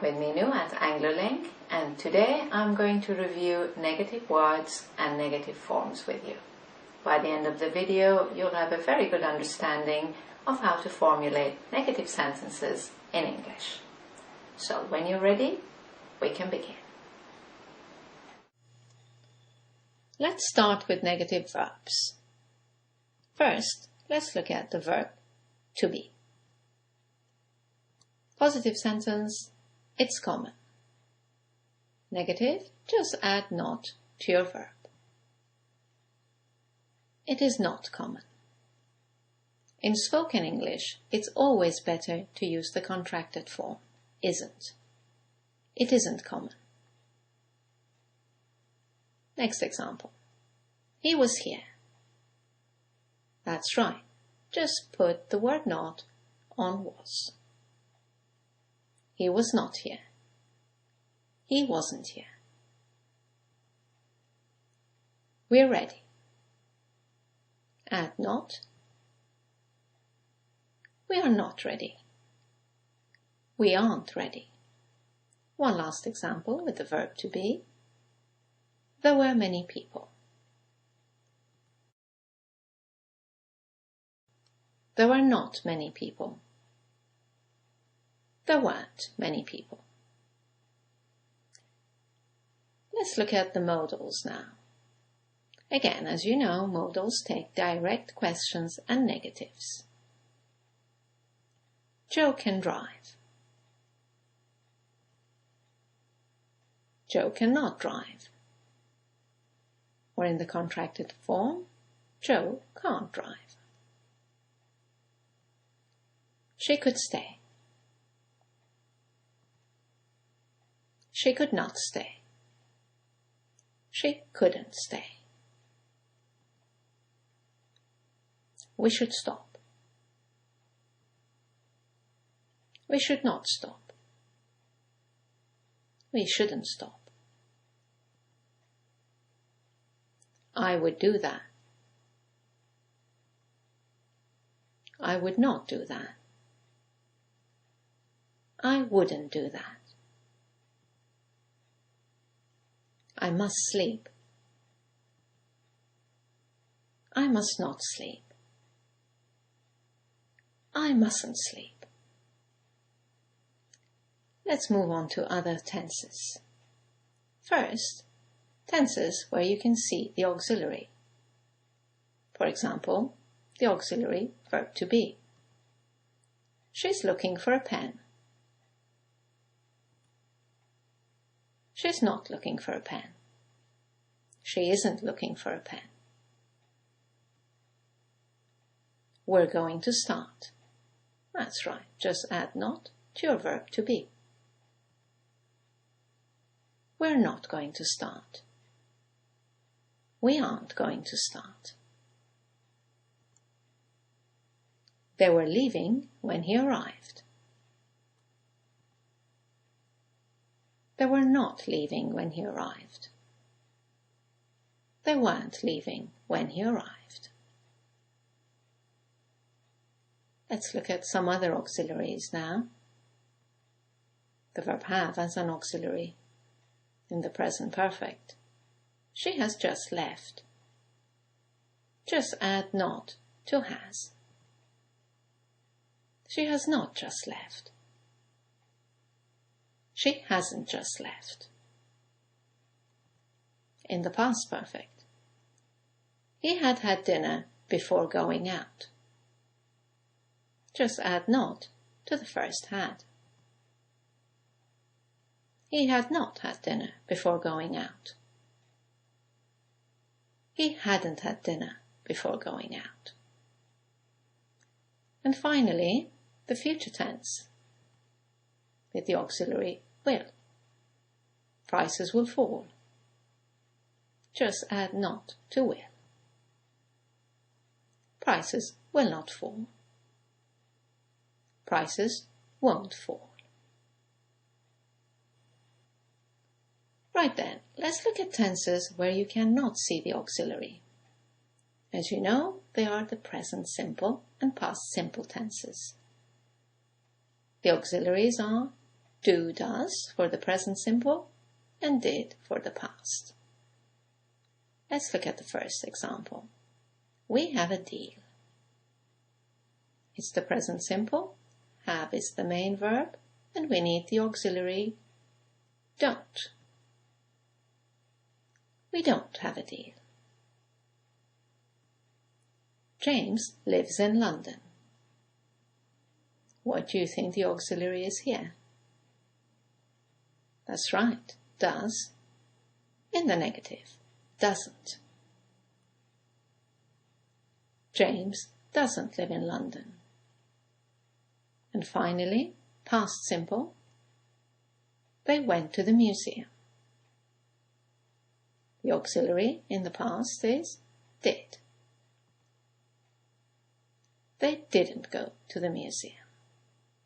with Minu at AngloLink, and today I'm going to review negative words and negative forms with you. By the end of the video, you'll have a very good understanding of how to formulate negative sentences in English. So when you're ready, we can begin. Let's start with negative verbs. First, let's look at the verb to be. Positive sentence, it's common. Negative, just add not to your verb. It is not common. In spoken English, it's always better to use the contracted form, isn't. It isn't common. Next example. He was here. That's right. Just put the word not on was. He was not here. He wasn't here. We're ready. Add not. We are not ready. We aren't ready. One last example with the verb to be. There were many people. There were not many people. There weren't many people. Let's look at the modals now. Again, as you know, modals take direct questions and negatives. Joe can drive. Joe cannot drive. Or in the contracted form, Joe can't drive. She could stay. She could not stay. She couldn't stay. We should stop. We should not stop. We shouldn't stop. I would do that. I would not do that. I wouldn't do that. I must sleep. I must not sleep. I mustn't sleep. Let's move on to other tenses. First, tenses where you can see the auxiliary. For example, the auxiliary verb to be. She's looking for a pen. She's not looking for a pen. She isn't looking for a pen. We're going to start. That's right, just add not to your verb to be. We're not going to start. We aren't going to start. They were leaving when he arrived. They were not leaving when he arrived. They weren't leaving when he arrived. Let's look at some other auxiliaries now. The verb have as an auxiliary in the present perfect. She has just left. Just add not to has. She has not just left. She hasn't just left. In the past perfect. He had had dinner before going out. Just add not to the first had. He had not had dinner before going out. He hadn't had dinner before going out. And finally, the future tense with the auxiliary will. Prices will fall. Just add not to will. Prices will not fall. Prices won't fall. Right then, let's look at tenses where you cannot see the auxiliary. As you know, they are the present simple and past simple tenses. The auxiliaries are Do, does for the present simple, and did for the past. Let's look at the first example. We have a deal. It's the present simple, have is the main verb, and we need the auxiliary don't. We don't have a deal. James lives in London. What do you think the auxiliary is here? That's right, does. In the negative, doesn't. James doesn't live in London. And finally, past simple, they went to the museum. The auxiliary in the past is did. They didn't go to the museum.